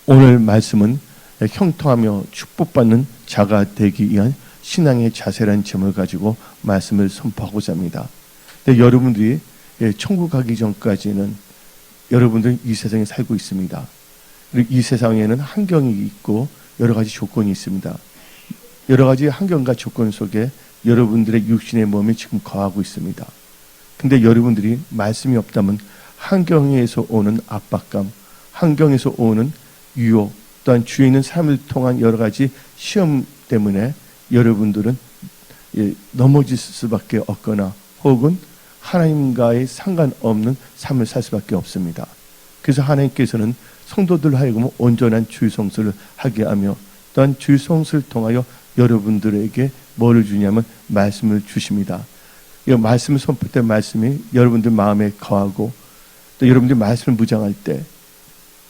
오늘 말씀은 형통하며 축복받는 자가 되기 위한 신앙의 자세라는 점을 가지고 말씀을 선포하고자 합니다. 근데 여러분들이 천국 가기 전까지는 여러분들은 이 세상에 살고 있습니다. 그리고 이 세상에는 환경이 있고 여러 가지 조건이 있습니다. 여러 가지 환경과 조건 속에 여러분들의 육신의 몸이 지금 거하고 있습니다. 근데 여러분들이 말씀이 없다면 환경에서 오는 압박감, 환경에서 오는 유혹, 또한 주위에 있는 삶을 통한 여러 가지 시험 때문에 여러분들은 넘어질 수밖에 없거나 혹은 하나님과의 상관없는 삶을 살 수밖에 없습니다. 그래서 하나님께서는 성도들 하여금 온전한 주일성수를 하게 하며 또한 주일성수를 통하여 여러분들에게 뭐를 주냐면 말씀을 주십니다. 이 말씀을 선포할 때 말씀이 여러분들 마음에 거하고 또 여러분들이 말씀을 무장할 때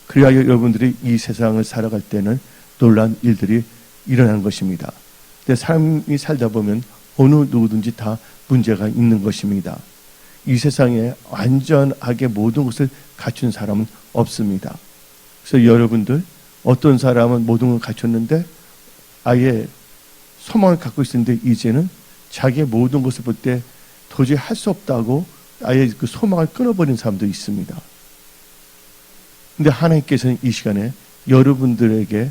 그래야 여러분들이 이 세상을 살아갈 때는 놀라운 일들이 일어나는 것입니다. 근데 삶이 살다 보면 어느 누구든지 다 문제가 있는 것입니다. 이 세상에 완전하게 모든 것을 갖춘 사람은 없습니다. 그래서 여러분들 어떤 사람은 모든 걸 갖췄는데 아예 소망을 갖고 있었는데 이제는 자기의 모든 것을 볼 때 도저히 할 수 없다고 아예 그 소망을 끊어버린 사람도 있습니다. 근데 하나님께서는 이 시간에 여러분들에게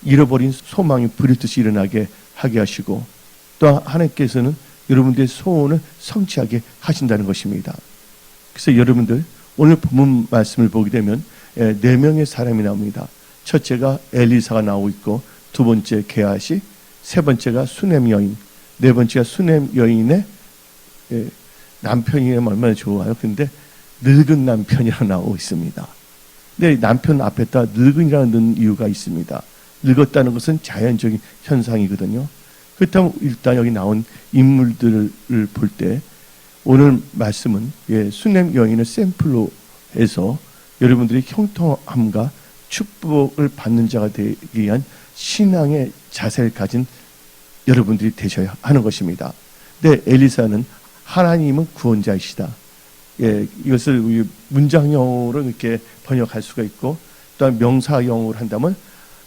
잃어버린 소망이 불일듯이 일어나게 하게 하시고 또 하나님께서는 여러분들의 소원을 성취하게 하신다는 것입니다. 그래서 여러분들 오늘 본문 말씀을 보게 되면 4명의 사람이 나옵니다. 첫째가 엘리사가 나오고 있고 두 번째 게하시, 세 번째가 수넴 여인, 네 번째가 수넴 여인의 남편이면 얼마나 좋아요. 근데 늙은 남편이라고 나오고 있습니다. 근데 남편 앞에다 늙은이라는 넣은 이유가 있습니다. 늙었다는 것은 자연적인 현상이거든요. 그렇다면 일단 여기 나온 인물들을 볼 때 오늘 말씀은 수넴 여인을 샘플로 해서 여러분들이 형통함과 축복을 받는 자가 되기 위한 신앙의 자세를 가진 여러분들이 되셔야 하는 것입니다. 근데 엘리사는 하나님은 구원자이시다. 이것을 문장형으로 이렇게 번역할 수가 있고 또한 명사형으로 한다면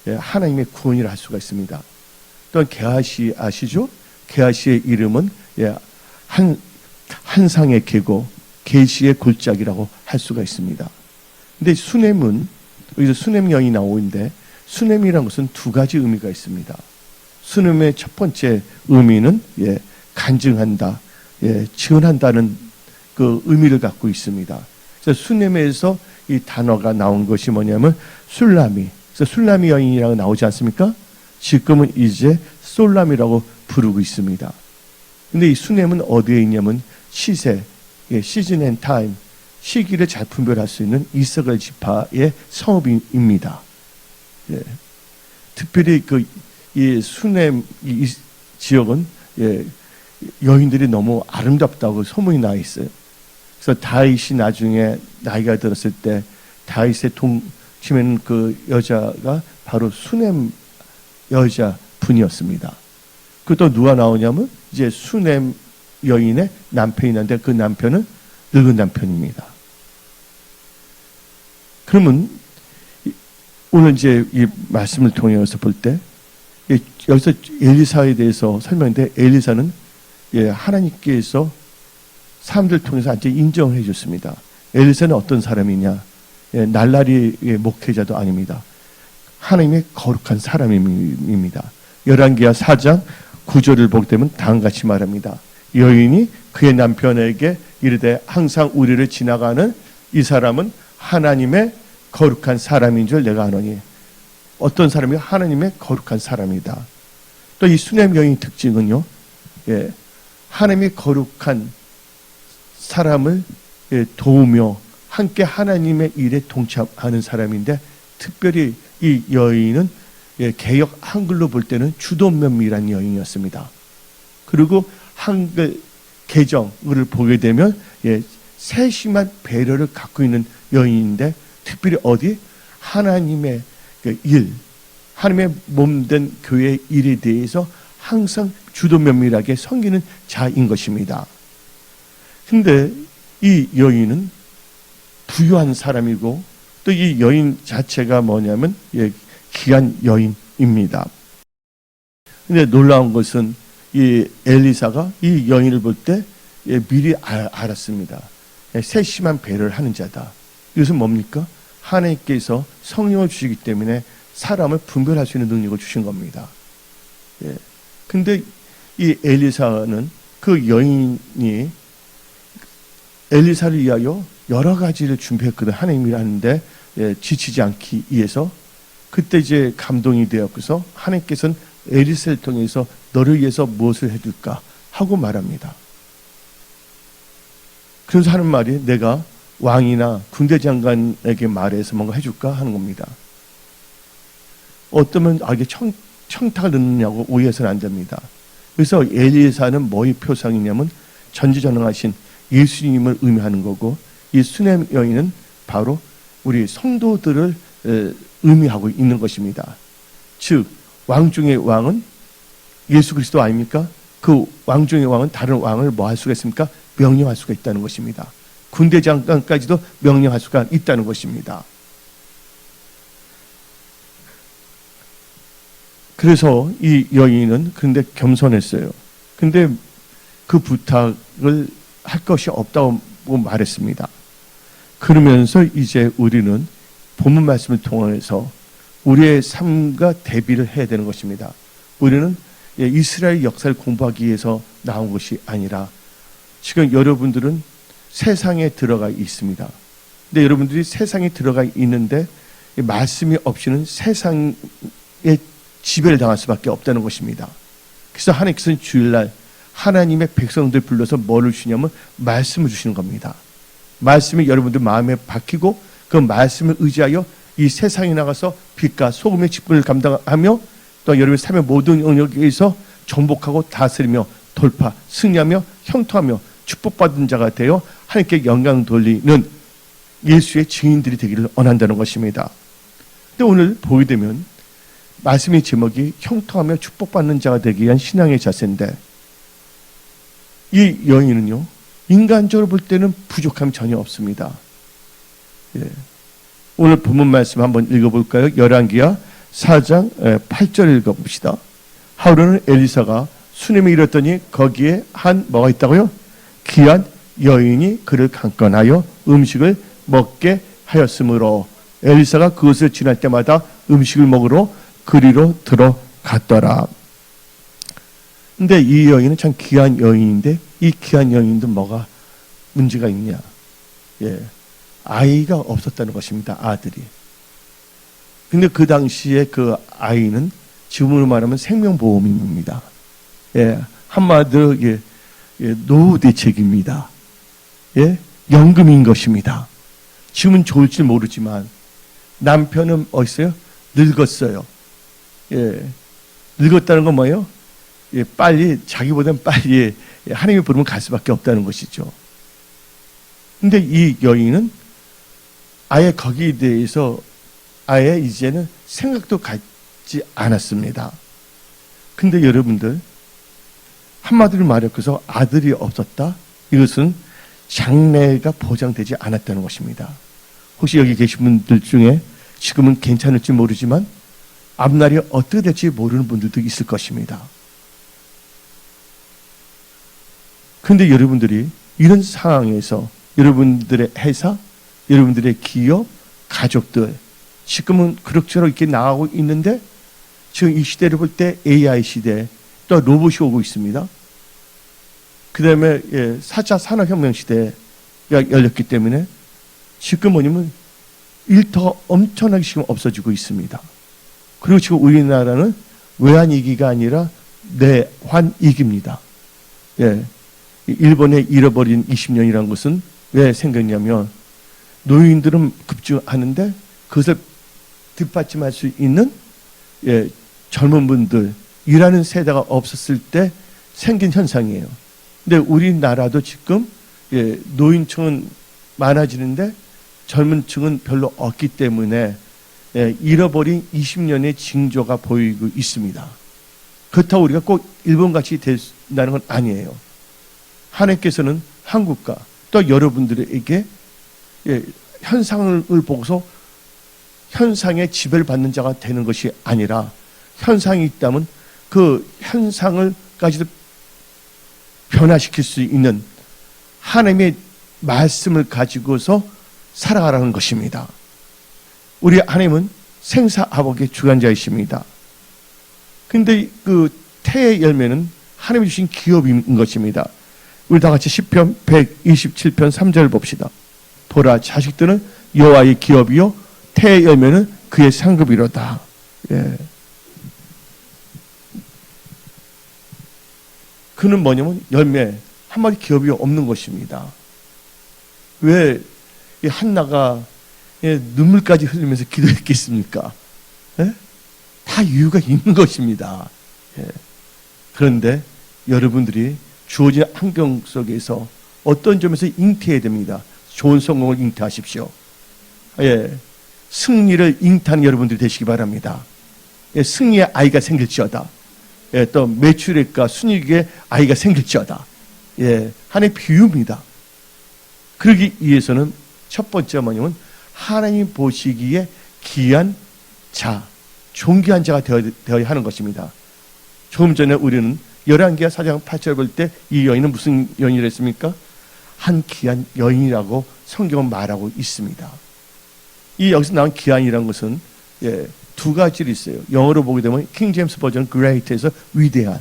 하나님의 구원이라 할 수가 있습니다. 또한 게하시 아시죠? 게하시의 이름은 한상의 계고 계시의 골짜기라고 할 수가 있습니다. 근데 수넴은 여기서 수넴 여인이 나오고 있는데 수넴이라는 것은 두 가지 의미가 있습니다. 수넴의 첫 번째 의미는 간증한다, 지원한다는 그 의미를 갖고 있습니다. 그래서 수넴에서 이 단어가 나온 것이 뭐냐면 술라미. 그래서 술라미 여인이라고 나오지 않습니까? 지금은 이제 솔람이라고 부르고 있습니다. 근데 이 수넴은 어디에 있냐면 시세, 시즌 앤 타임, 시기를 잘 분별할 수 있는 이스라엘 지파의 성읍입니다. 특별히 이 수넴 이 지역은 여인들이 너무 아름답다고 소문이 나 있어요. 그래서 다윗이 나중에 나이가 들었을 때 다윗의 동침한 그 여자가 바로 수넴 여자 분이었습니다. 그또 누가 나오냐면 이제 수넴 여인의 남편이 있는데 그 남편은 늙은 남편입니다. 그러면 오늘 이제 이 말씀을 통해서 볼 때 여기서 엘리사에 대해서 설명인데 엘리사는 하나님께서 사람들 통해서 아주 인정해 줬습니다. 엘리사는 어떤 사람이냐? 날라리의 목회자도 아닙니다. 하나님의 거룩한 사람입니다. 열왕기하 4장 9절을 보게 되면 다음과 같이 말합니다. 여인이 그의 남편에게 이르되 항상 우리를 지나가는 이 사람은 하나님의 거룩한 사람인 줄 내가 아노니. 어떤 사람이 하나님의 거룩한 사람이다. 또 이 수넴 여인의 특징은요, 하나님의 거룩한 사람을 도우며 함께 하나님의 일에 동참하는 사람인데 특별히 이 여인은 개역 한글로 볼 때는 주도면밀한 여인이었습니다. 그리고 한글 개정을 보게 되면 세심한 배려를 갖고 있는 여인인데 특별히 어디? 하나님의 일, 하나님의 몸된 교회의 일에 대해서 항상 주도면밀하게 섬기는 자인 것입니다. 근데 이 여인은 부유한 사람이고 또 이 여인 자체가 뭐냐면 귀한 여인입니다. 근데 놀라운 것은 이 엘리사가 이 여인을 볼 때 미리 알았습니다. 세심한 배려를 하는 자다. 이것은 뭡니까? 하나님께서 성령을 주시기 때문에 사람을 분별할 수 있는 능력을 주신 겁니다. 근데 이 엘리사는 그 여인이 엘리사를 위하여 여러 가지를 준비했거든. 하나님이 하는데 지치지 않기 위해서. 그때 이제 감동이 되었고서 하나님께서는 엘리사를 통해서 너를 위해서 무엇을 해줄까 하고 말합니다. 그래서 하는 말이 내가 왕이나 군대 장관에게 말해서 뭔가 해줄까 하는 겁니다. 어쩌면 이게 청탁을 넣느냐고 오해해서는 안 됩니다. 그래서 엘리사는 뭐의 표상이냐면 전지전능하신 예수님을 의미하는 거고, 이 수넴 여인은 바로 우리 성도들을 의미하고 있는 것입니다. 즉 왕 중의 왕은 예수 그리스도 아닙니까? 그 왕 중의 왕은 다른 왕을 뭐 할 수가 있습니까? 명령할 수가 있다는 것입니다. 군대 장관까지도 명령할 수가 있다는 것입니다. 그래서 이 여인은 근데 겸손했어요. 근데 그 부탁을 할 것이 없다고 말했습니다. 그러면서 이제 우리는 본문 말씀을 통해서 우리의 삶과 대비를 해야 되는 것입니다. 우리는 이스라엘 역사를 공부하기 위해서 나온 것이 아니라 지금 여러분들은 세상에 들어가 있습니다. 근데 여러분들이 세상에 들어가 있는데 말씀이 없이는 세상에 지배를 당할 수밖에 없다는 것입니다. 그래서 하나님께서는 주일날 하나님의 백성들 불러서 뭐를 주냐면 말씀을 주시는 겁니다. 말씀이 여러분들 마음에 박히고 그 말씀을 의지하여 이 세상에 나가서 빛과 소금의 직분을 감당하며 또 여러분의 삶의 모든 영역에서 정복하고 다스리며 돌파, 승리하며 형통하며 축복받은 자가 되어 하나님께 영광 돌리는 예수의 증인들이 되기를 원한다는 것입니다. 근데 오늘 보게 되면 말씀의 제목이 형통하며 축복받는 자가 되기 위한 신앙의 자세인데, 이 여인은요 인간적으로 볼 때는 부족함이 전혀 없습니다. 오늘 본문 말씀 한번 읽어볼까요? 열왕기하 4장 8절 읽어봅시다. 하루는 엘리사가 수넴에 이르렀더니 거기에 한 뭐가 있다고요? 귀한 여인이 그를 강권하여 음식을 먹게 하였으므로 엘리사가 그것을 지날 때마다 음식을 먹으러 그리로 들어갔더라. 근데 이 여인은 참 귀한 여인인데 이 귀한 여인도 뭐가 문제가 있냐? 아이가 없었다는 것입니다. 아들이. 근데 그 당시에 그 아이는 지금으로 말하면 생명보험입니다. 한마디로 노후 대책입니다. 연금인 것입니다. 지금은 좋을지 모르지만 남편은 어딨어요? 늙었어요. 늙었다는 건 뭐예요? 빨리 자기보다는 빨리 하나님이 부르면 갈 수밖에 없다는 것이죠. 근데 이 여인은 아예 거기에 대해서 아예 이제는 생각도 갖지 않았습니다. 근데 여러분들 한마디로 말해서 아들이 없었다? 이것은 장래가 보장되지 않았다는 것입니다. 혹시 여기 계신 분들 중에 지금은 괜찮을지 모르지만 앞날이 어떻게 될지 모르는 분들도 있을 것입니다. 근데 여러분들이 이런 상황에서 여러분들의 회사, 여러분들의 기업, 가족들 지금은 그럭저럭 이렇게 나가고 있는데 지금 이 시대를 볼 때 AI 시대, 또 로봇이 오고 있습니다. 그 다음에 4차 산업혁명 시대가 열렸기 때문에 지금 뭐냐면 일터가 엄청나게 지금 없어지고 있습니다. 그리고 지금 우리나라는 외환위기가 아니라 내환위기입니다. 일본의 잃어버린 20년이라는 것은 왜 생겼냐면 노인들은 급증하는데 그것을 뒷받침할 수 있는 젊은 분들, 일하는 세대가 없었을 때 생긴 현상이에요. 근데 우리나라도 지금 노인층은 많아지는데 젊은 층은 별로 없기 때문에 잃어버린 20년의 징조가 보이고 있습니다. 그렇다고 우리가 꼭 일본같이 된다는 건 아니에요. 하나님께서는 한국과 또 여러분들에게 현상을 보고서 현상에 지배를 받는 자가 되는 것이 아니라 현상이 있다면 그 현상을까지도 변화시킬 수 있는 하나님의 말씀을 가지고서 살아가라는 것입니다. 우리 하나님은 생사화복의 주관자이십니다. 근데 그 태의 열매는 하나님이 주신 기업인 것입니다. 우리 다 같이 시편 127편 3절 봅시다. 보라, 자식들은 여호와의 기업이요 태의 열매는 그의 상급이로다. 예. 그는 뭐냐면 열매 한마디 기업이 없는 것입니다. 왜 한나가 눈물까지 흘리면서 기도했겠습니까? 예? 다 이유가 있는 것입니다. 예. 그런데 여러분들이 주어진 환경 속에서 어떤 점에서 잉태해야 됩니다. 좋은 성공을 잉태하십시오. 예. 승리를 잉태하는 여러분들이 되시기 바랍니다. 예. 승리의 아이가 생길지어다. 예. 또 매출액과 순이익의 아이가 생길지어다. 예. 하나의 비유입니다. 그러기 위해서는 첫 번째 뭐냐면 하나님 보시기에 귀한 자, 존귀한 자가 되어야 하는 것입니다. 조금 전에 우리는 열왕기하 4장 8절 볼 때 이 여인은 무슨 여인이랬습니까? 한 귀한 여인이라고 성경은 말하고 있습니다. 이 여기서 나온 귀한이라는 것은 두 가지로 있어요. 영어로 보게 되면 킹 제임스 버전 great에서 위대한,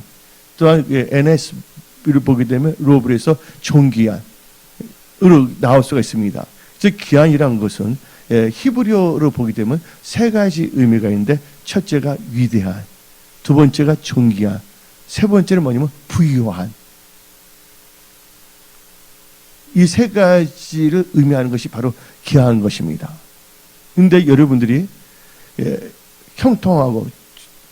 또한 NS를 보게 되면 로블에서 존귀한 으로 나올 수가 있습니다. 즉 귀한이라는 것은 히브리어로 보게 되면 세 가지 의미가 있는데 첫째가 위대한, 두 번째가 존귀한, 세 번째는 뭐냐면 부유한. 이 세 가지를 의미하는 것이 바로 귀한 것입니다. 그런데 여러분들이 형통하고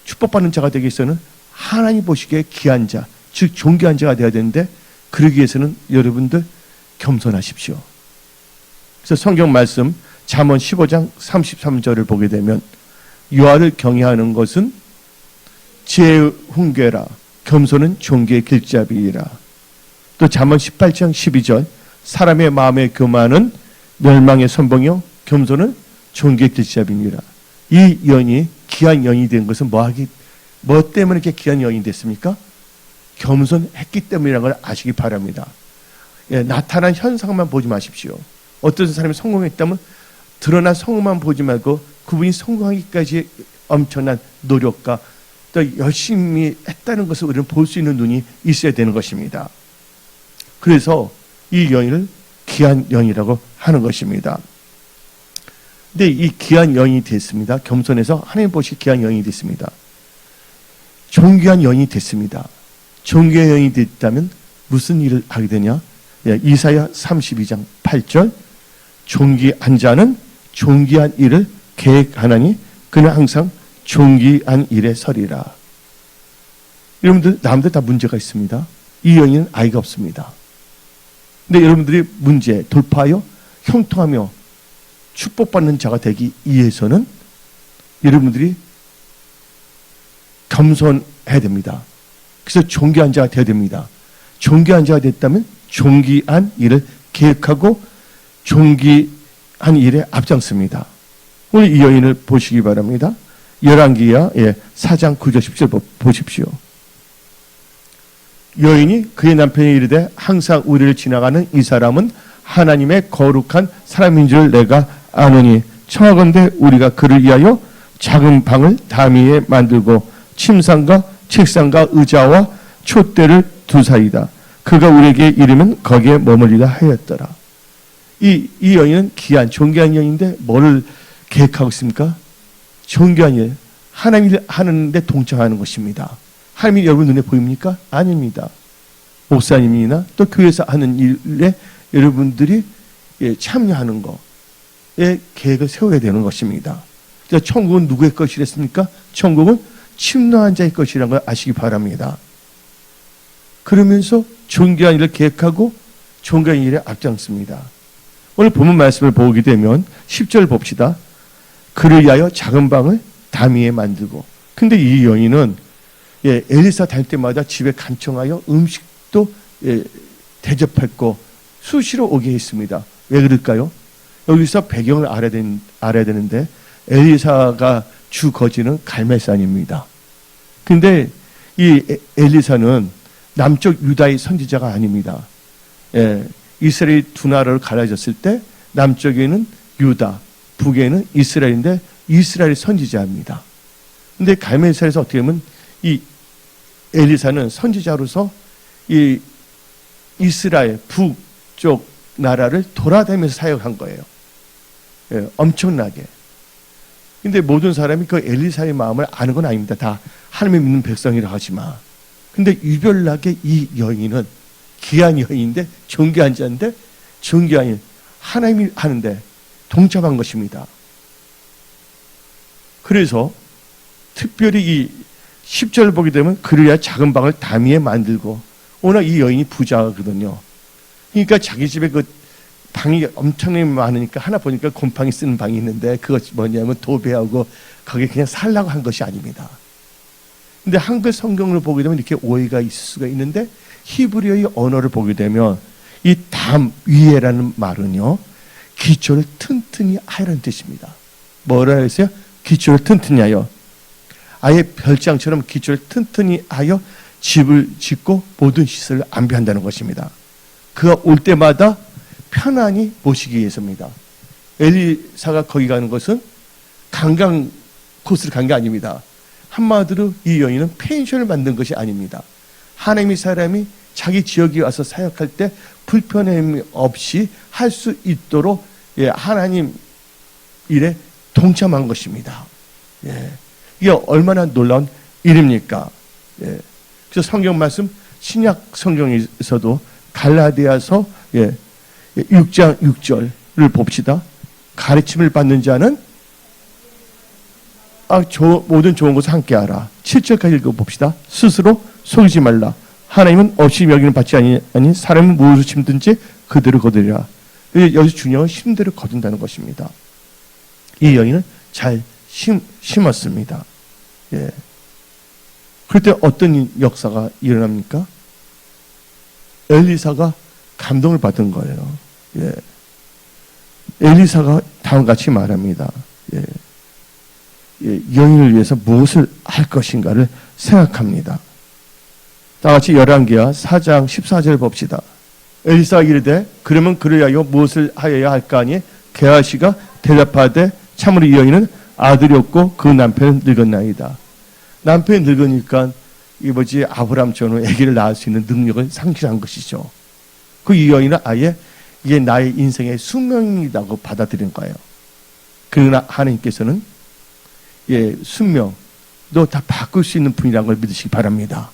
축복받는 자가 되기 위해서는 하나님 보시기에 귀한 자, 즉 존귀한 자가 되어야 되는데 그러기 위해서는 여러분들 겸손하십시오. 그래서 성경 말씀 잠언 15장 33절을 보게 되면 여호와를 경외하는 것은 지혜의 훈계라, 겸손은 존귀의 길잡이라. 또 잠언 18장 12절 사람의 마음의 교만은 멸망의 선봉이요 겸손은 존귀의 길잡이니라. 이 여인이 귀한 여인이 된 것은 뭐 때문에 이렇게 귀한 여인이 됐습니까? 겸손했기 때문이라는 걸 아시기 바랍니다. 나타난 현상만 보지 마십시오. 어떤 사람이 성공했다면 드러난 성공만 보지 말고 그분이 성공하기까지 엄청난 노력과 또 열심히 했다는 것을 우리는 볼 수 있는 눈이 있어야 되는 것입니다. 그래서 이 여인을 귀한 여인이라고 하는 것입니다. 근데 이 귀한 여인이 됐습니다. 겸손해서 하나님 보시기 귀한 여인이 됐습니다. 존귀한 여인이 됐습니다. 존귀한 여인이 됐다면 무슨 일을 하게 되냐? 이사야 32장 8절 존귀한 자는 존귀한 일을 계획하나니 그는 항상 존귀한 일에 서리라. 여러분들 남들 다 문제가 있습니다. 이 여인은 아이가 없습니다. 근데 여러분들이 문제 돌파하여 형통하며 축복받는 자가 되기 위해서는 여러분들이 겸손해야 됩니다. 그래서 존귀한 자가 되어야 됩니다. 존귀한 자가 됐다면 존귀한 일을 계획하고 존귀한 일에 앞장섭니다. 오늘 이 여인을 보시기 바랍니다. 열왕기하 4장 9절 10절 보십시오. 여인이 그의 남편이 이르되 항상 우리를 지나가는 이 사람은 하나님의 거룩한 사람인 줄 내가 아노니 청하건대 우리가 그를 위하여 작은 방을 담위에 만들고 침상과 책상과 의자와 촛대를 두사이다. 그가 우리에게 이르면 거기에 머물리라 하였더라. 이 여인은 귀한 존귀한 여인인데 뭐를 계획하고 있습니까? 존귀한 일, 하나님 일 하는데 동참하는 것입니다. 하나님이 여러분 눈에 보입니까? 아닙니다. 목사님이나 또 교회에서 하는 일에 여러분들이 참여하는 거에 계획을 세워야 되는 것입니다. 천국은 누구의 것이랬습니까? 천국은 침노한 자의 것이라는 걸 아시기 바랍니다. 그러면서 존귀한 일을 계획하고 존귀한 일에 앞장섭니다. 오늘 본문 말씀을 보게 되면 10절 봅시다. 그를 위하여 작은 방을 담위에 만들고. 근데 이 여인은 엘리사 다닐 때마다 집에 간청하여 음식도 대접했고 수시로 오게 했습니다. 왜 그럴까요? 여기서 배경을 알아야 되는데 엘리사가 주 거지는 갈멜산입니다. 근데 이 엘리사는 남쪽 유다의 선지자가 아닙니다. 예, 이스라엘 두 나라로 갈라졌을 때 남쪽에는 유다, 북에는 이스라엘인데 이스라엘 선지자입니다. 근데 갈멜산에서 어떻게 보면 이 엘리사는 선지자로서 이 이스라엘 북쪽 나라를 돌아다니면서 사역한 거예요. 예, 엄청나게. 근데 모든 사람이 그 엘리사의 마음을 아는 건 아닙니다. 다 하나님을 믿는 백성이라 하지만. 근데 유별나게 이 여인은 귀한 여인인데 존귀한 자인데 존귀한 하나님이 하는데 동참한 것입니다. 그래서 특별히 이 10절을 보게 되면 그래야 작은 방을 다미에 만들고 워낙 이 여인이 부자거든요. 그러니까 자기 집에 그 방이 엄청나게 많으니까 하나 보니까 곰팡이 쓰는 방이 있는데 그것이 뭐냐면 도배하고 거기에 그냥 살라고 한 것이 아닙니다. 근데 한글 성경을 보게 되면 이렇게 오해가 있을 수가 있는데 히브리어의 언어를 보게 되면 이 담 위에라는 말은요 기초를 튼튼히 하라는 뜻입니다. 뭐라 했어요? 기초를 튼튼히 하여 아예 별장처럼 기초를 튼튼히 하여 집을 짓고 모든 시설을 안배한다는 것입니다. 그가 올 때마다 편안히 모시기 위해서입니다. 엘리사가 거기 가는 것은 관광 코스를 간 게 아닙니다. 한마디로 이 여인은 펜션을 만든 것이 아닙니다. 하나님의 사람이 자기 지역에 와서 사역할 때 불편함 없이 할 수 있도록 하나님 일에 동참한 것입니다. 이게 얼마나 놀라운 일입니까? 그래서 성경 말씀 신약 성경에서도 갈라디아서 6장 6절을 봅시다. 가르침을 받는 자는 모든 좋은 것을 함께 하라. 7절까지 읽어봅시다. 스스로 속이지 말라. 하나님은 없이 여기는 받지 아니 사람은 무엇을 심든지 그대로 거두리라. 여기서 중요한 건 힘대로 거둔다는 것입니다. 이 여인은 잘 심었습니다. 그럴 때 어떤 역사가 일어납니까? 엘리사가 감동을 받은 거예요. 엘리사가 다음과 같이 말합니다. 여인을 위해서 무엇을 할 것인가를 생각합니다. 다 같이 열왕기하 4장 14절 봅시다. 엘리사가 이르되 그러면 그를 위하여 무엇을 하여야 할까 하니 게하시가 대답하되 참으로 이 여인은 아들이 없고 그 남편은 늙었나이다. 남편이 늙으니까 아브람처럼 아기를 낳을 수 있는 능력을 상실한 것이죠. 그 이 여인은 아예 이게 나의 인생의 숙명이라고 받아들인 거예요. 그러나 하나님께서는 숙명도 다 바꿀 수 있는 분이라는 걸 믿으시기 바랍니다.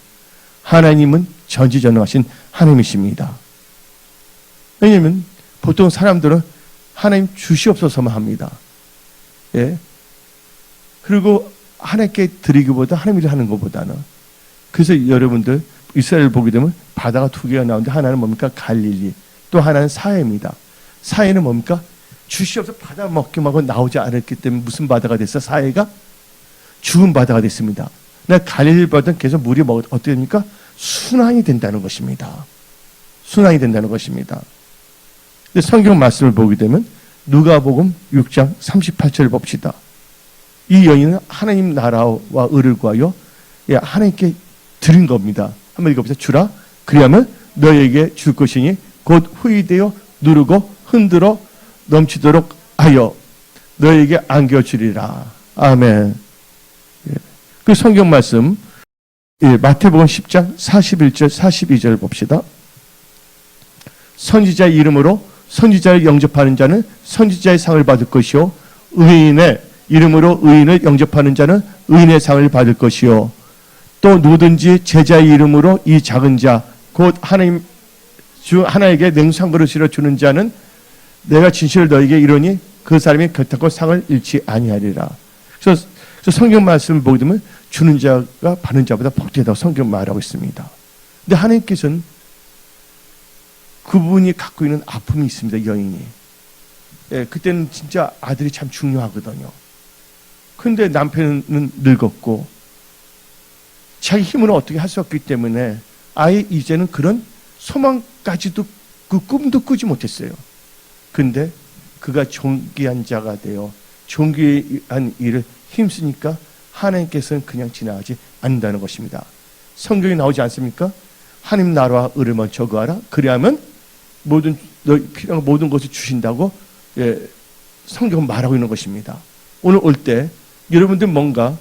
하나님은 전지전능하신 하나님이십니다. 왜냐하면 보통 사람들은 하나님 주시옵소서만 합니다. 그리고 하나님께 드리기보다 하나님 일을 하는 것보다는. 그래서 여러분들 이스라엘 보게 되면 바다가 두 개가 나오는데 하나는 뭡니까? 갈릴리. 또 하나는 사해입니다. 사해는 뭡니까? 주시옵소서 바다 먹기만 하고 나오지 않았기 때문에 무슨 바다가 됐어? 사해가 죽은 바다가 됐습니다. 갈릴리 바다는 계속 물이 어떻게 됩니까? 순환이 된다는 것입니다. 순환이 된다는 것입니다. 근데 성경 말씀을 보게 되면 누가복음 6장 38절을 봅시다. 이 여인은 하나님 나라와 의를 구하여 하나님께 드린 겁니다. 한번 읽어보세요. 주라 그리하면 너에게 줄 것이니 곧 후이되어 누르고 흔들어 넘치도록 하여 너에게 안겨주리라. 아멘. 그 성경 말씀 마태복음 10장 41절 42절 봅시다. 선지자의 이름으로 선지자를 영접하는 자는 선지자의 상을 받을 것이요 의인의 이름으로 의인을 영접하는 자는 의인의 상을 받을 것이요 또 누구든지 제자의 이름으로 이 작은 자 곧 하나님 주 하나에게 냉수 한 그릇이라 주는 자는 내가 진실을 너에게 이르니 그 사람이 결탄코 상을 잃지 아니하리라. 그래서 성경 말씀을 보게 되면 주는 자가 받는 자보다 복되다고 성경 말하고 있습니다. 근데 하나님께서는 그분이 갖고 있는 아픔이 있습니다. 여인이. 그때는 진짜 아들이 참 중요하거든요. 근데 남편은 늙었고 자기 힘으로 어떻게 할 수 없기 때문에 아예 이제는 그런 소망까지도 그 꿈도 꾸지 못했어요. 근데 그가 존귀한 자가 되어 존귀한 일을 힘쓰니까 하나님께서는 그냥 지나가지 않는다는 것입니다. 성경에 나오지 않습니까? 하나님 나라와 의를 먼저 구하라. 그리하면 모든 너희 필요한 모든 것을 주신다고 성경은 말하고 있는 것입니다. 오늘 올 때 여러분들 뭔가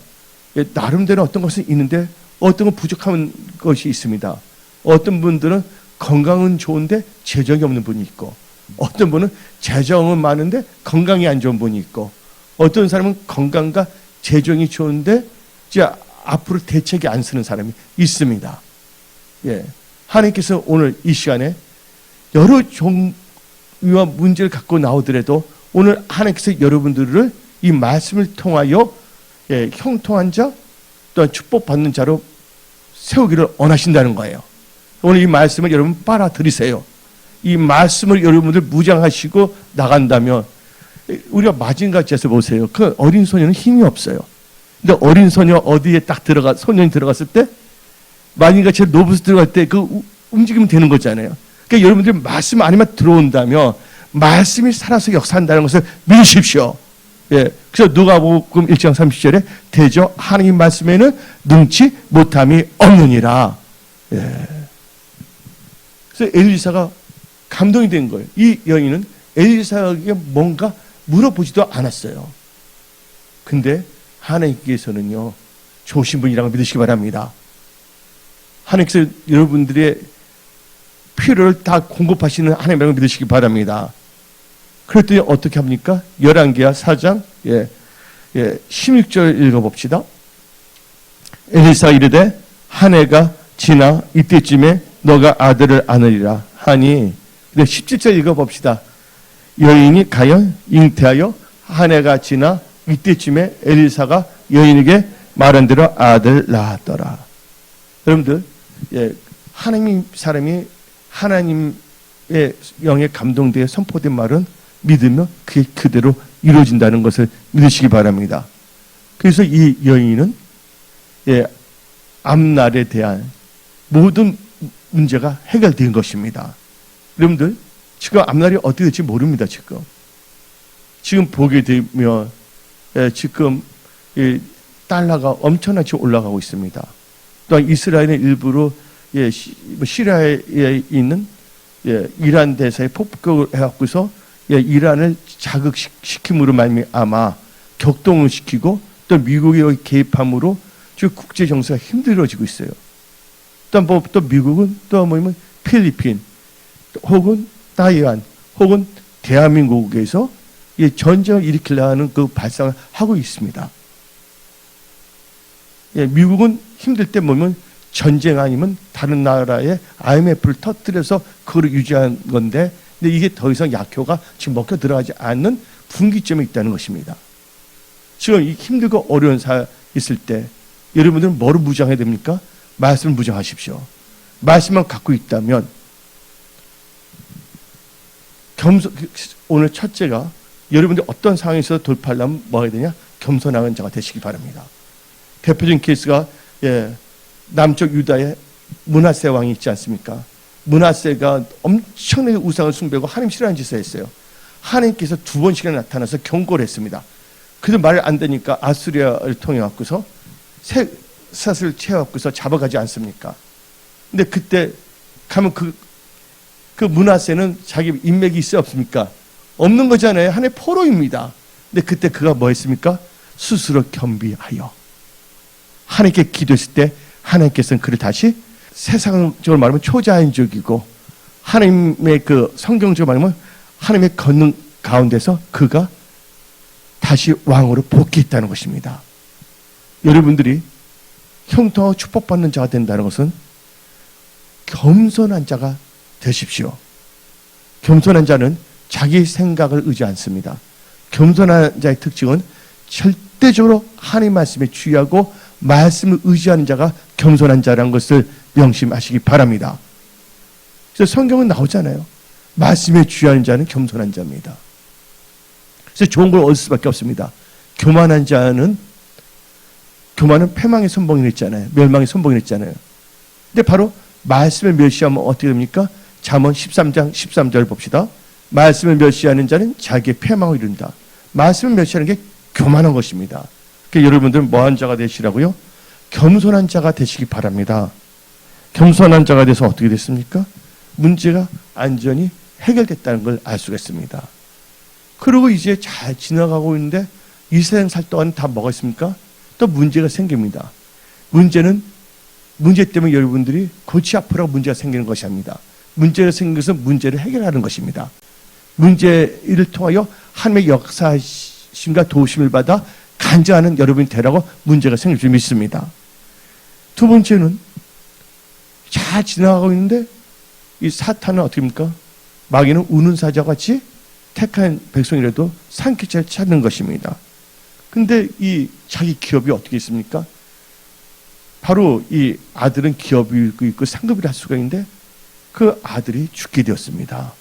나름대로 어떤 것은 있는데 어떤 건 부족한 것이 있습니다. 어떤 분들은 건강은 좋은데 재정이 없는 분이 있고, 어떤 분은 재정은 많은데 건강이 안 좋은 분이 있고, 어떤 사람은 건강과 재정이 좋은데 이제 앞으로 대책이 안 쓰는 사람이 있습니다. 하나님께서 오늘 이 시간에 여러 종류와 문제를 갖고 나오더라도 오늘 하나님께서 여러분들을 이 말씀을 통하여 형통한 자 또한 축복받는 자로 세우기를 원하신다는 거예요. 오늘 이 말씀을 여러분 빨아들이세요. 이 말씀을 여러분들 무장하시고 나간다면, 우리가 마징가지에서 보세요. 그 어린 소녀는 힘이 없어요. 근데 어린 소녀 어디에 딱 소년이 들어갔을 때 마징가지에 노브스 들어갈 때 그 움직이면 되는 거잖아요. 그러니까 여러분들 말씀 안에만 들어온다면 말씀이 살아서 역사한다는 것을 믿으십시오. 그래서 누가복음 1장 30절에 대저 하나님 말씀에는 능치 못함이 없느니라. 그래서 엘리사가 감동이 된 거예요. 이 여인은 엘리사에게 뭔가 물어보지도 않았어요. 근데 하나님께서는요, 좋으신 분이라고 믿으시기 바랍니다. 하나님께서 여러분들의 필요를 다 공급하시는 하나님이라고 믿으시기 바랍니다. 그랬더니 어떻게 합니까? 열왕기하 4장 16절 읽어봅시다. 엘리사가 이르되 한 해가 지나 이때쯤에 너가 아들을 안으리라 하니, 17절 읽어봅시다. 여인이 가여 잉태하여 한 해가 지나 이때쯤에 엘리사가 여인에게 말한 대로 아들 낳았더라. 여러분들, 하나님 사람이 하나님의 영에 감동되어 선포된 말은 믿으면 그게 그대로 이루어진다는 것을 믿으시기 바랍니다. 그래서 이 여인은 앞날에 대한 모든 문제가 해결된 것입니다. 여러분들, 지금 앞날이 어떻게 될지 모릅니다. 지금 보게 되면 지금 달러가 엄청나게 올라가고 있습니다. 또한 이스라엘은 일부러 시리아에 있는 이란 대사에 폭격을 해갖고서 이란을 자극시킴으로 말미암아 격동을 시키고, 또 미국의 개입함으로 지금 국제 정세가 힘들어지고 있어요. 또 미국은 또 뭐냐면 필리핀 혹은 타이완 혹은 대한민국에서 전쟁을 일으키려는 그 발상을 하고 있습니다. 미국은 힘들 때 보면 전쟁 아니면 다른 나라에 IMF를 터뜨려서 그걸 유지한 건데, 근데 이게 더 이상 약효가 지금 먹혀 들어가지 않는 분기점에 있다는 것입니다. 지금 이 힘들고 어려운 사회 있을 때 여러분들은 뭐를 무장해야 됩니까? 말씀을 무장하십시오. 말씀만 갖고 있다면, 오늘 첫째가 여러분들이 어떤 상황에서 돌파하려면 뭐 해야 되냐? 겸손한 자가 되시기 바랍니다. 대표적인 케이스가 남쪽 유다의 므낫세 왕이 있지 않습니까? 므낫세가 엄청나게 우상을 숭배하고 하나님 싫어하는 짓을 했어요. 하나님께서 2번씩이나 나타나서 경고를 했습니다. 그래도 말 안 되니까 아수리아를 통해 갖고서 셋을 채워갖고서 잡아가지 않습니까? 근데 그때 가면 그 므낫세는 자기 인맥이 있어요, 없습니까? 없는 거잖아요. 하나님의 포로입니다. 근데 그때 그가 뭐 했습니까? 스스로 겸비하여 하나님께 기도했을 때 하나님께서는 그를 다시, 세상적으로 말하면 초자연적이고 하나님의 그 성경적으로 말하면 하나님의 권능 가운데서 그가 다시 왕으로 복귀했다는 것입니다. 여러분들이 형통하고 축복받는 자가 된다는 것은 겸손한 자가 되십시오. 겸손한 자는 자기 생각을 의지 않습니다. 겸손한 자의 특징은 절대적으로 하나님 말씀에 주의하고 말씀을 의지하는 자가 겸손한 자라는 것을 명심하시기 바랍니다. 그래서 성경은 나오잖아요. 말씀에 주의하는 자는 겸손한 자입니다. 그래서 좋은 걸 얻을 수밖에 없습니다. 교만한 자는, 교만은 패망의 선봉이라 했잖아요. 멸망의 선봉이라 했잖아요. 근데 바로 말씀을 멸시하면 어떻게 됩니까? 잠언 13장 13절 봅시다. 말씀을 멸시하는 자는 자기의 패망을 이룬다. 말씀을 멸시하는 게 교만한 것입니다. 그러니까 여러분들은 뭐한 자가 되시라고요? 겸손한 자가 되시기 바랍니다. 겸손한 자가 돼서 어떻게 됐습니까? 문제가 안전히 해결됐다는 걸 알 수가 있습니다. 그리고 이제 잘 지나가고 있는데 이 세상 살 동안 다 뭐가 있습니까? 또 문제가 생깁니다. 문제 때문에 여러분들이 골치 아프라고 문제가 생기는 것이 아닙니다. 문제가 생긴 것은 문제를 해결하는 것입니다. 문제를 통하여 하나님의 역사심과 도우심을 받아 간절하는 여러분이 되라고 문제가 생길 줄 믿습니다. 두 번째는 잘 지나가고 있는데 이 사탄은 어떻게 합니까? 마귀는 우는 사자와 같이 택한 백성이라도 산기차를 찾는 것입니다. 근데 이 자기 기업이 어떻게 있습니까? 바로 이 아들은 기업이 있고 상급을 할 수가 있는데 그 아들이 죽게 되었습니다.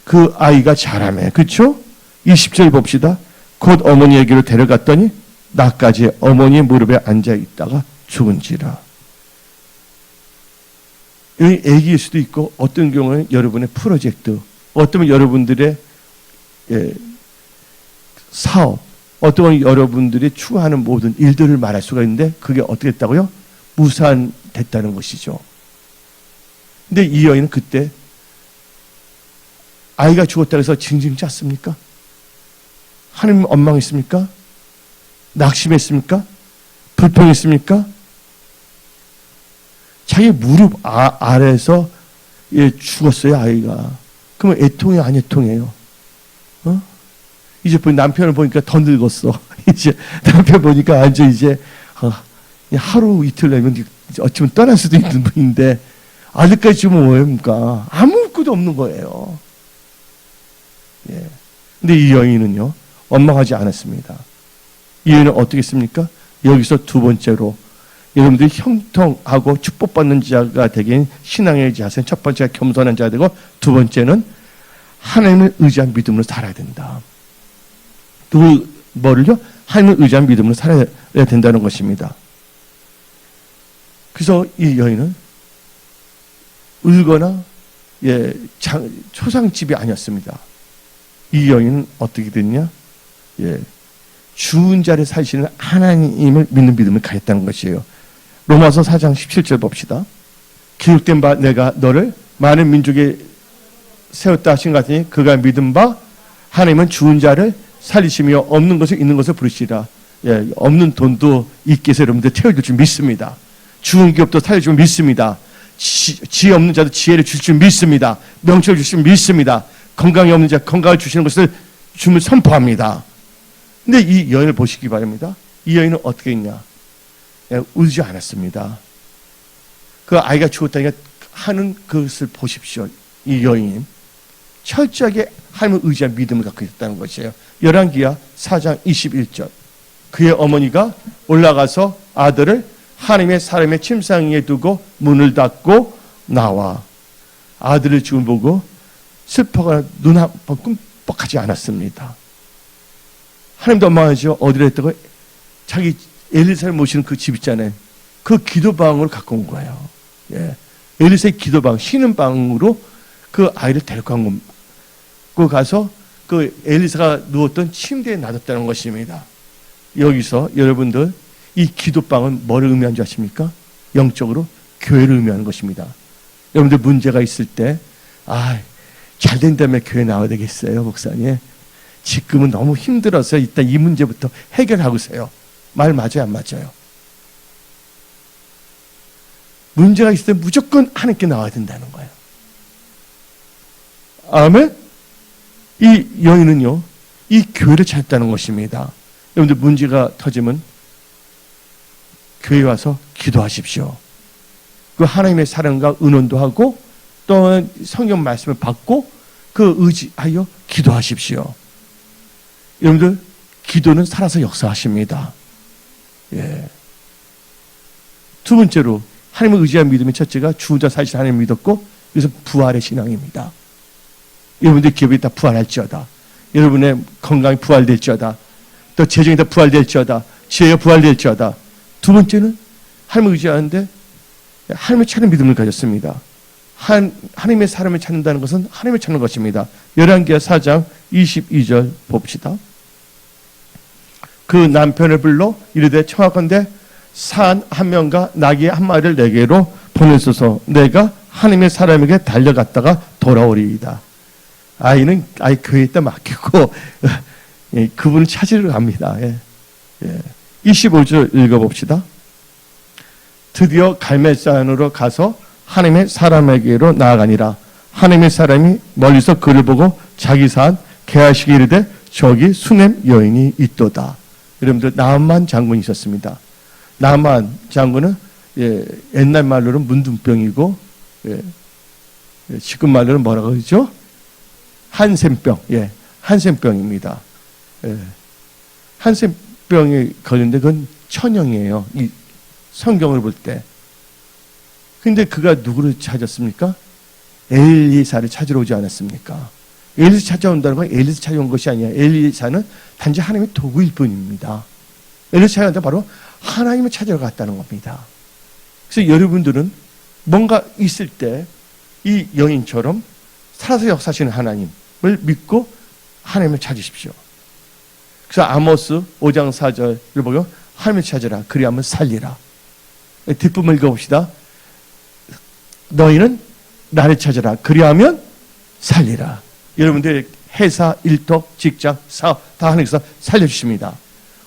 그 아이가 자라매, 그렇죠? 20절 봅시다. 곧 어머니에게로 데려갔더니 나까지 어머니의 무릎에 앉아 있다가 죽은지라. 여기 애기일 수도 있고 어떤 경우는 여러분의 프로젝트, 어떤 여러분들의 사업, 어떤 여러분들이 추구하는 모든 일들을 말할 수가 있는데 그게 어떻게 됐다고요? 무산됐다는 것이죠. 근데 이 여인은 그때 아이가 죽었다고 해서 징징 짰습니까? 하나님 원망했습니까? 낙심했습니까? 불평했습니까? 자기 무릎 아래에서 죽었어요, 아이가. 그러면 애통이 안 애통해요? 이제 남편을 보니까 더 늙었어. 이제 남편 보니까 완전 이제 하루 이틀 내면 어쩌면 떠날 수도 있는 분인데 아직까지 지금 뭐입니까? 아무것도 없는 거예요. 예. 근데 이 여인은요, 원망하지 않았습니다. 이 여인은 어떻게 했습니까? 여기서 두 번째로 여러분들이 형통하고 축복받는 자가 되긴 신앙의 자세는 첫 번째가 겸손한 자가 되고 두 번째는 하나님을 의지한 믿음으로 살아야 된다. 뭐를요? 하나님을 의지한 믿음으로 살아야 된다는 것입니다. 그래서 이 여인은 울거나 초상집이 아니었습니다. 이 여인은 어떻게 됐냐? 죽은 자를 살리시는 하나님을 믿는 믿음을 가졌다는 것이에요. 로마서 4장 17절 봅시다. 기록된 바 내가 너를 많은 민족에 세웠다 하신 것 같으니 그가 믿은 바 하나님은 죽은 자를 살리시며 없는 것을 있는 것을 부르시라. 없는 돈도 있게 해서 여러분들 태워줄 줄 믿습니다. 죽은 기업도 살려줄 줄 믿습니다. 지혜 없는 자도 지혜를 줄 줄 믿습니다. 명철을 줄 줄 믿습니다. 건강이 없는 자 건강을 주시는 것을 주을 선포합니다. 근데 이 여인을 보시기 바랍니다. 이 여인은 어떻게 했냐? 울지 않았습니다. 그 아이가 죽었다니까 하는 그것을 보십시오. 이 여인 철저하게 하나님을 의지한 믿음을 갖고 있다는 것이에요. 열왕기하 4장 21절. 그의 어머니가 올라가서 아들을 하나님의 사람의 침상 위에 두고 문을 닫고 나와 아들을 죽음 보고 슬퍼가 눈 한 번 끔뻑하지 않았습니다. 하나님도 원망하죠. 어디로 했다고? 자기 엘리사를 모시는 그 집 있잖아요. 그 기도방으로 갖고 온 거예요. 엘리사의 기도방, 쉬는 방으로 그 아이를 데리고 간 겁니다. 그 가서 그 엘리사가 누웠던 침대에 놔뒀다는 것입니다. 여기서 여러분들 이 기도방은 뭐를 의미하는 줄 아십니까? 영적으로 교회를 의미하는 것입니다. 여러분들 문제가 있을 때 잘 된다면 교회 나와야 되겠어요, 목사님. 지금은 너무 힘들어서 일단 이 문제부터 해결하고세요. 말 맞아요, 안 맞아요? 문제가 있을 때 무조건 하나님께 나와야 된다는 거예요. 아멘? 이 여인은요, 이 교회를 찾았다는 것입니다. 여러분들 문제가 터지면 교회 와서 기도하십시오. 그 하나님의 사랑과 은원도 하고 또 성경 말씀을 받고 그 의지하여 기도하십시오. 여러분들 기도는 살아서 역사하십니다. 두 번째로 하나님을 의지한 믿음의 첫째가 죽은 자 살리신 하나님을 믿었고 그래서 부활의 신앙입니다. 여러분들 기업이 다 부활할지어다. 여러분의 건강이 부활될지어다. 또 재정이 다 부활될지어다. 지혜가 부활될지어다. 두 번째는 하나님을 의지하는데 하나님을 찾는 믿음을 가졌습니다. 하나님의 사람을 찾는다는 것은 하나님을 찾는 것입니다. 열왕기하 4장 22절 봅시다. 그 남편을 불러 이르되 청하건대 산 한 명과 나귀 한 마리를 내게로 보내소서. 내가 하나님의 사람에게 달려갔다가 돌아오리이다. 아이는 아이 교회에다 맡기고 그분을 찾으러 갑니다. 25절 읽어봅시다. 드디어 갈멜산으로 가서 하나님의 사람에게로 나아가니라. 하나님의 사람이 멀리서 그를 보고 자기 산 게하시기 이르되 저기 수넴 여인이 있도다. 여러분들 나만 장군이 있었습니다. 나만 장군은 옛날 말로는 문둥병이고 지금 말로는 뭐라고 그러죠? 한센병. 한센병입니다. 한센병이 걸렸는데 그건 천형이에요. 이 성경을 볼 때. 근데 그가 누구를 찾았습니까? 엘리사를 찾으러 오지 않았습니까? 엘리사 찾아온다는 건 엘리사 찾아온 것이 아니야. 엘리사는 단지 하나님의 도구일 뿐입니다. 엘리사 찾아온다 바로 하나님을 찾으러 갔다는 겁니다. 그래서 여러분들은 뭔가 있을 때 이 여인처럼 살아서 역사하시는 하나님을 믿고 하나님을 찾으십시오. 그래서 아모스 5장 4절을 보면 하나님을 찾으라. 그리하면 살리라. 뒷부분 읽어봅시다. 너희는 나를 찾으라. 그리하면 살리라. 여러분들 회사, 일터, 직장, 사업 다 하나님께서 살려주십니다.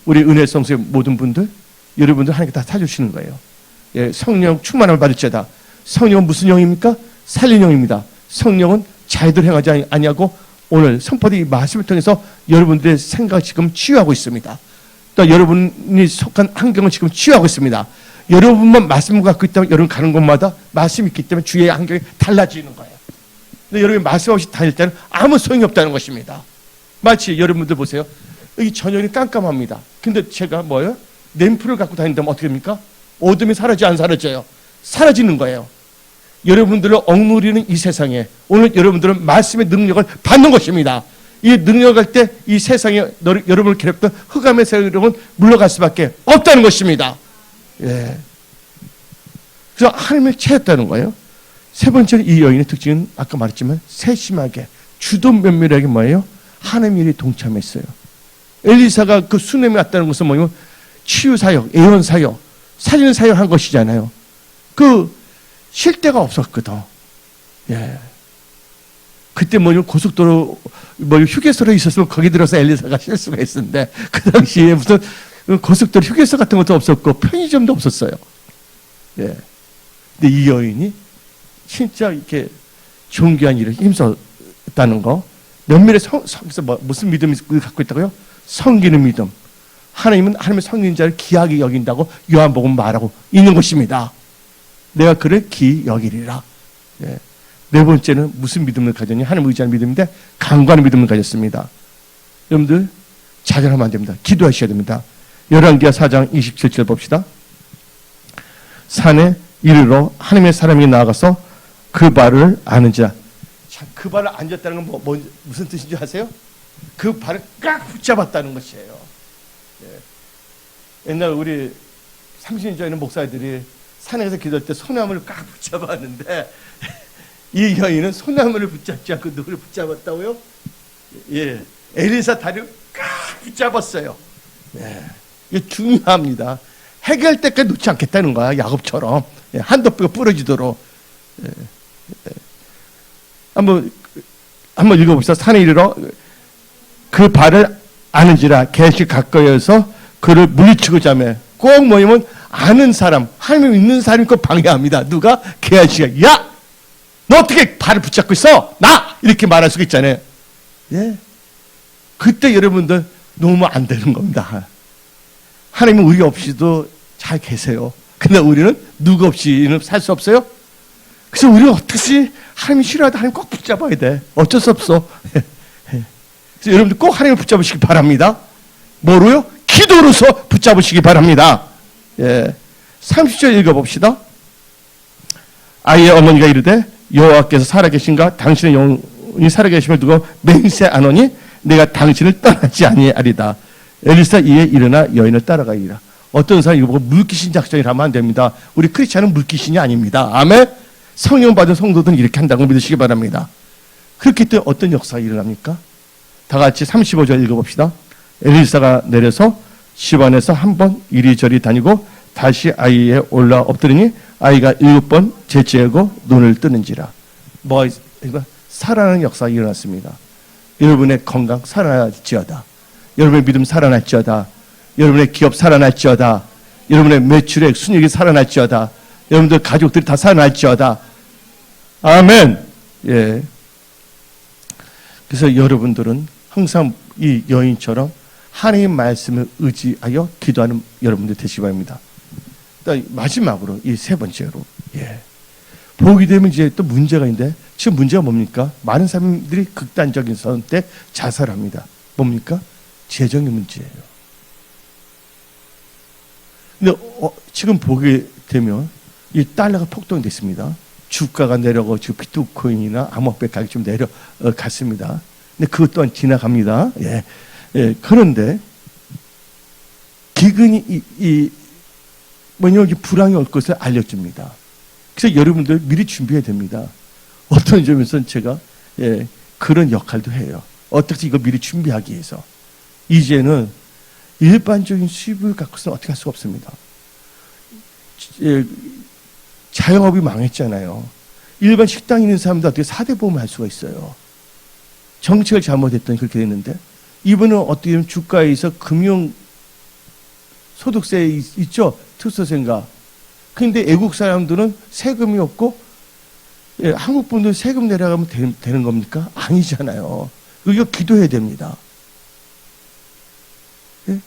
우리 은혜성수의 모든 분들, 여러분들 하나님께 다 살려주시는 거예요. 성령 충만함을 받을 자다. 성령은 무슨 영입니까? 살린 영입니다. 성령은 잘들 행하지 아니하고 오늘 선포된 이 말씀을 통해서 여러분들의 생각을 지금 치유하고 있습니다. 또 여러분이 속한 환경을 지금 치유하고 있습니다. 여러분만 말씀을 갖고 있다면 여러분 가는 곳마다 말씀이 있기 때문에 주위의 환경이 달라지는 거예요. 근데 여러분이 말씀 없이 다닐 때는 아무 소용이 없다는 것입니다. 마치 여러분들 보세요. 여기 저녁이 깜깜합니다. 근데 제가 뭐예요? 램프를 갖고 다닌다면 어떻게 됩니까? 어둠이 사라져 안 사라져요? 사라지는 거예요. 여러분들을 억누리는 이 세상에 오늘 여러분들은 말씀의 능력을 받는 것입니다. 이 능력을 할 때 이 세상에 여러분을 괴롭던 흑암의 세력은 물러갈 수밖에 없다는 것입니다. 그래서 하나님을 찾았다는 거예요. 세 번째 이 여인의 특징은 아까 말했지만 세심하게 주도 면밀하게 뭐예요? 하나님의 일에 동참했어요. 엘리사가 그 수넴에 왔다는 것은 뭐냐면 치유 사역, 예언 사역, 살리는 사역을 한 것이잖아요. 그 쉴 데가 없었거든. 그때 뭐냐면 고속도로 휴게소로 있었으면 거기 들어서 엘리사가 쉴 수가 있었는데 그 당시에 무슨 고속도로 휴게소 같은 것도 없었고 편의점도 없었어요. 근데 이 여인이 진짜 이렇게 존귀한 일을 힘썼다는 거. 면밀히 무슨 믿음을 갖고 있다고요? 섬기는 믿음. 하나님은 하나님의 섬기는 자를 귀하게 여긴다고 요한복음 말하고 있는 것입니다. 내가 그를 귀히 여기리라. 네 번째는 무슨 믿음을 가졌냐? 하나님 의지하는 믿음인데 강구하는 믿음을 가졌습니다. 여러분들 좌절하면 안 됩니다. 기도하셔야 됩니다. 열왕기하 4장 27절 봅시다. 산에 이르러 하나님의 사람이 나아가서 그 발을 아는 자. 참, 그 발을 앉았다는 건 무슨 뜻인지 아세요? 그 발을 꽉 붙잡았다는 것이에요. 옛날 우리 30년 전에는 목사들이 산에 가서 기도할 때 소나무를 꽉 붙잡았는데 이 여인은 소나무를 붙잡지 않고 누구를 붙잡았다고요? 엘리사 다리를 꽉 붙잡았어요. 이게 중요합니다. 해결할 때까지 놓지 않겠다는 거야. 야곱처럼 한도 뼈가 부러지도록. 한번 읽어봅시다. 산에 이르러 그 발을 아는지라 계시 가까이에서 그를 물리치고자 하며. 꼭 뭐냐면 아는 사람, 하나님 있는 사람이 꼭 방해합니다. 누가? 게하시가. 야! 너 어떻게 발을 붙잡고 있어? 나! 이렇게 말할 수가 있잖아요. 그때 여러분들 놓으면 안 되는 겁니다. 하나님은 우리 없이도 잘 계세요. 근데 우리는 누구 없이는 살 수 없어요? 그래서 우리는 어떻게 하나님이 싫어하다 하나님 꼭 붙잡아야 돼. 어쩔 수 없어. 그래서 여러분들 꼭 하나님을 붙잡으시기 바랍니다. 뭐로요? 기도로서 붙잡으시기 바랍니다. 30절 읽어봅시다. 아이의 어머니가 이르되 여호와께서 살아계신가? 당신의 영이 살아계심을 두고 맹세하노니 내가 당신을 떠나지 아니하리다. 엘리사 이에 일어나 여인을 따라가리라. 어떤 사람이 이거 보고 물귀신 작전이라 하면 안 됩니다. 우리 크리스찬은 물귀신이 아닙니다. 아멘. 성령 받은 성도들은 이렇게 한다고 믿으시기 바랍니다. 그렇기 때문에 어떤 역사가 일어납니까? 다 같이 35절 읽어봅시다. 엘리사가 내려서 집 안에서 한 번 이리저리 다니고 다시 아이에 올라 엎드리니 아이가 7번 재채하고 눈을 뜨는지라. 살아나는 역사가 일어났습니다. 여러분의 건강 살아날지어다. 여러분의 믿음 살아날지어다. 여러분의 기업 살아날지어다. 여러분의 매출액 순이익이 살아날지어다. 여러분들 가족들이 다 살아날지어다. 아멘. 예. 그래서 여러분들은 항상 이 여인처럼 하나님의 말씀을 의지하여 기도하는 여러분들 되시기 바랍니다. 마지막으로 이 세 번째로, 예. 보게 되면 이제 또 문제가 있는데, 지금 문제가 뭡니까? 많은 사람들이 극단적인 선택 자살합니다. 뭡니까? 재정의 문제예요. 근데 지금 보게 되면 이 달러가 폭등됐습니다. 주가가 내려가고 지금 비트코인이나 암호화폐 가격이 좀 내려갔습니다. 근데 그것 또한 지나갑니다. 예. 예. 그런데 기근이 뭐냐면 불황이 올 것을 알려줍니다. 그래서 여러분들 미리 준비해야 됩니다. 어떤 점에서는 제가 그런 역할도 해요. 어떻게 이거 미리 준비하기 위해서. 이제는 일반적인 수입을 갖고서는 어떻게 할 수가 없습니다. 자영업이 망했잖아요. 일반 식당에 있는 사람도 어떻게 4대 보험을 할 수가 있어요. 정책을 잘못했더니 그렇게 됐는데, 이분은 어떻게 보면 주가에서 금융 소득세 있죠? 특수세인가. 근데 애국 사람들은 세금이 없고, 한국 분들 세금 내려가면 되는 겁니까? 아니잖아요. 이거 기도해야 됩니다. 예?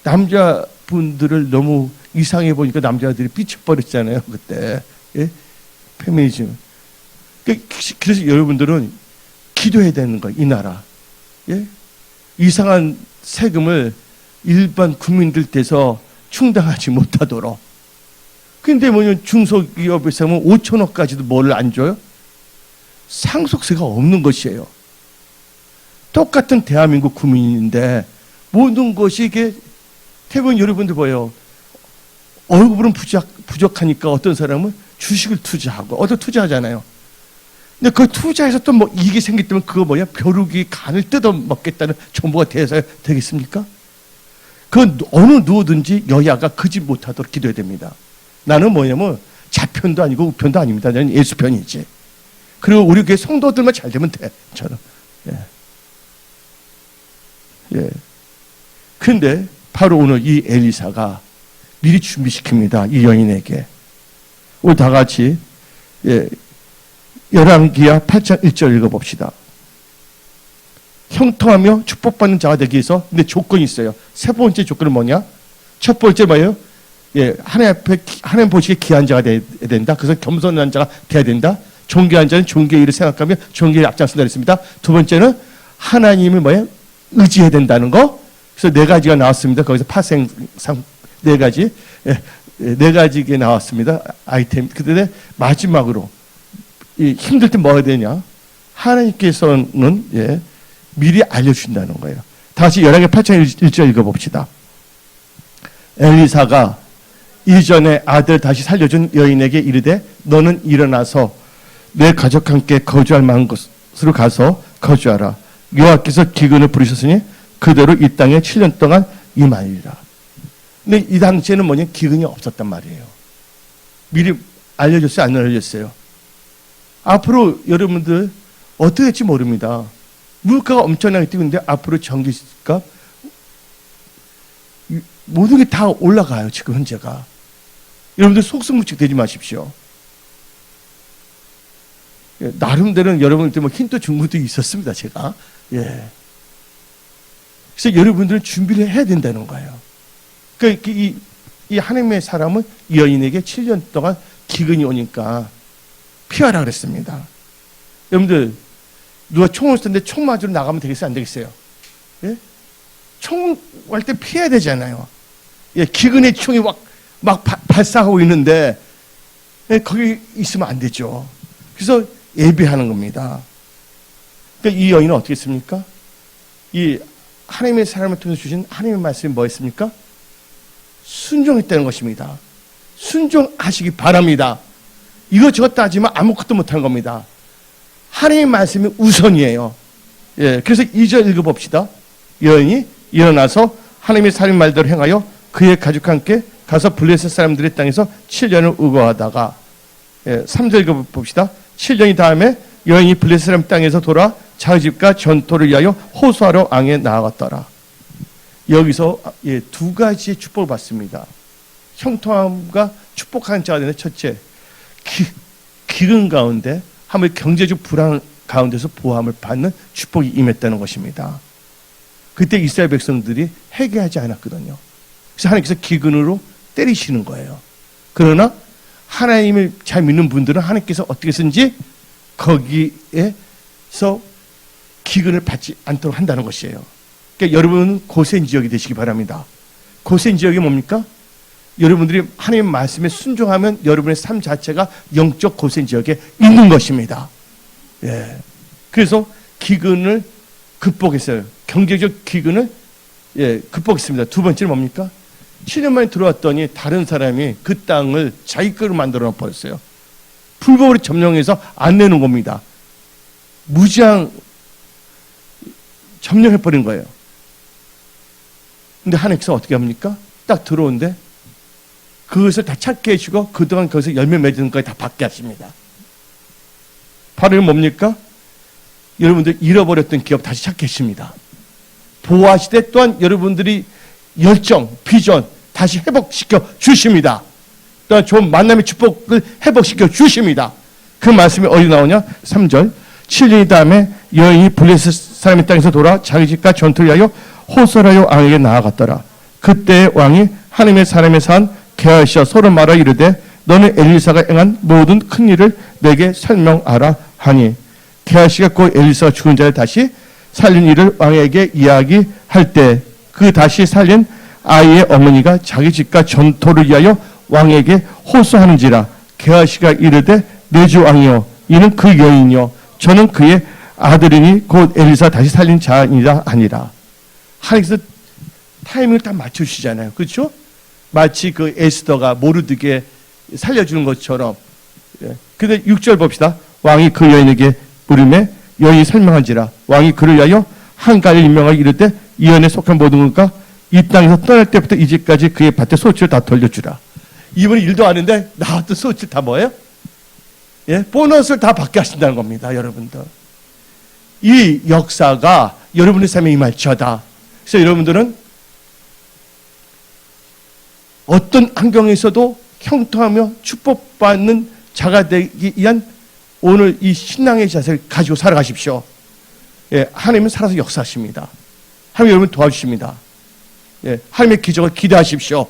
남자분들을 너무 이상해 보니까 남자들이 삐쳐버렸잖아요, 그때. 예? 페미니즘. 그래서 여러분들은 기도해야 되는 거예요, 이 나라. 예? 이상한 세금을 일반 국민들 떼서 충당하지 못하도록. 근데 뭐냐면 중소기업에서 하면 5천억까지도 뭐를 안 줘요? 상속세가 없는 것이에요. 똑같은 대한민국 국민인데 모든 것이 이게 대부분 여러분들 봐요. 월급은 부족하니까 어떤 사람은 주식을 투자하고 어떤 투자하잖아요. 근데 그 투자해서 또 뭐 이익이 생겼다면 그거 뭐야? 벼룩이 간을 뜯어 먹겠다는 정보가 돼서 되겠습니까? 그 어느 누구든지 여야가 그 짓 못하도록 기도해야 됩니다. 나는 뭐냐면 좌편도 아니고 우편도 아닙니다. 나는 예수편이지. 그리고 우리 교회 성도들만 잘 되면 돼. 저는. 예. 예. 근데 바로 오늘 이 엘리사가 미리 준비시킵니다. 이 여인에게. 우리 다 같이 열왕기하 8장 1절 읽어봅시다. 형통하며 축복받는 자가 되기 위해서, 근데 조건이 있어요. 세 번째 조건은 뭐냐? 첫 번째 뭐예요? 하나님 앞에, 하나님 보시기에 귀한 자가 돼야 된다. 그래서 겸손한 자가 돼야 된다. 존귀한 자는 존귀의 일을 생각하며 존귀의 앞장선다 그랬습니다. 두 번째는 하나님을 뭐예요? 의지해야 된다는 거. 그래서 네 가지가 나왔습니다. 거기서 파생상 네 가지. 네 가지가 나왔습니다. 아이템. 그런데 마지막으로, 힘들 때 뭐 해야 되냐? 하나님께서는, 미리 알려주신다는 거예요. 다시 열왕기 8장 1절 읽어봅시다. 엘리사가 이전에 아들 다시 살려준 여인에게 이르되 너는 일어나서 내 가족과 함께 거주할 만한 곳으로 가서 거주하라. 여호와께서 기근을 부르셨으니 그대로 이 땅에 7년 동안 임하리라. 근데 이 당시에는 뭐냐? 기근이 없었단 말이에요. 미리 알려줬어요? 안 알려줬어요? 앞으로 여러분들 어떻게 될지 모릅니다. 물가가 엄청나게 뛰는데 앞으로 전기값 모든 게 다 올라가요. 지금 현재가. 여러분들 속수무책 되지 마십시오. 나름대로는 여러분들 뭐 힌트 준 것도 있었습니다. 제가. 그래서 여러분들은 준비를 해야 된다는 거예요. 그러니까 이 하나님의 사람은 이 여인에게 7년 동안 기근이 오니까 피하라 그랬습니다. 여러분들 누가 총을 쏘는데 총 맞으러 나가면 되겠어요? 안 되겠어요? 총 할 때 피해야 되잖아요. 기근의 총이 막 발사하고 있는데 거기 있으면 안 되죠. 그래서 예비하는 겁니다. 그러니까 이 여인은 어떻게 했습니까? 이 하나님의 사람을 통해서 주신 하나님의 말씀이 뭐였습니까? 순종했다는 것입니다. 순종하시기 바랍니다. 이것저것 따지면 아무것도 못하는 겁니다. 하나님의 말씀이 우선이에요. 그래서 2절 읽어봅시다. 여인이 일어나서 하나님의 살인 말대로 행하여 그의 가족과 함께 가서 블레셋 사람들의 땅에서 7년을 의거하다가 3절 봅시다. 7년이 다음에 여인이 블레셋 사람 땅에서 돌아 자기 집과 전토를 위하여 호소하러 왕에 나아갔더라. 여기서 두 가지의 축복을 받습니다. 형통함과 축복하는 자가 되는 첫째, 기근 가운데 하물 경제적 불안 가운데서 보함을 받는 축복이 임했다는 것입니다. 그때 이스라엘 백성들이 회개하지 않았거든요. 그래서 하나님께서 기근으로 때리시는 거예요. 그러나 하나님을 잘 믿는 분들은 하나님께서 어떻게든지 거기에서 기근을 받지 않도록 한다는 것이에요. 그러니까 여러분은 고센 지역이 되시기 바랍니다. 고센 지역이 뭡니까? 여러분들이 하나님의 말씀에 순종하면 여러분의 삶 자체가 영적 고센 지역에 있는 것입니다. 그래서 기근을 극복했어요. 경제적 기근을 극복했습니다. 두 번째는 뭡니까? 7년 만에 들어왔더니 다른 사람이 그 땅을 자기 거로 만들어 버렸어요. 불법으로 점령해서 안 내는 겁니다. 무지한 점령해버린 거예요. 근데 하나님께서 어떻게 합니까? 딱 들어오는데 그것을 다 찾게 해주고 그동안 거기서 열매 맺는 것까지 다 받게 하십니다. 바로 뭡니까? 여러분들 잃어버렸던 기업 다시 찾게 해줍니다. 보호하시되 또한 여러분들이 열정, 비전 다시 회복시켜 주십니다. 또한 좋은 만남의 축복을 회복시켜 주십니다. 그 말씀이 어디 나오냐? 3절 7년이 다음에 여인이 블레셋 사람의 땅에서 돌아 자기 집과 전투를 위하여 호소하여 왕에게 나아갔더라. 그때 왕이 하나님의 사람의 산 게하시와 서로 말하 이르되 너는 엘리사가 행한 모든 큰 일을 내게 설명하라 하니 게하시가 곧 엘리사가 죽은 자를 다시 살린 일을 왕에게 이야기할 때 그 다시 살린 아이의 어머니가 자기 집과 전토를 위하여 왕에게 호소하는지라. 게하시가 이르되 내 주 왕이여 이는 그 여인이요 저는 그의 아들이니 곧 엘리사 다시 살린 자니라 아니라. 하나님께서 타이밍을 딱 맞춰주시잖아요. 그렇죠? 마치 그 에스더가 모르드게 살려주는 것처럼. 근데 6절 봅시다. 왕이 그 여인에게 물음에 여인이 설명한지라. 왕이 그를 위하여 한 가지 임명하여 이르되 이 여인에 속한 모든 것과 이 땅에서 떠날 때부터 이제까지 그의 밭에 소치를 다 돌려주라. 이분이 일도 아는데 나왔던 소치를 다 뭐예요? 보너스를 다 받게 하신다는 겁니다. 여러분들. 이 역사가 여러분의 삶에 임할지어다. 그래서 여러분들은 어떤 환경에서도 형통하며 축복받는 자가 되기 위한 오늘 이 신앙의 자세를 가지고 살아가십시오. 하나님은 살아서 역사하십니다. 하나님 여러분 도와주십니다. 하나님의 기적을 기대하십시오.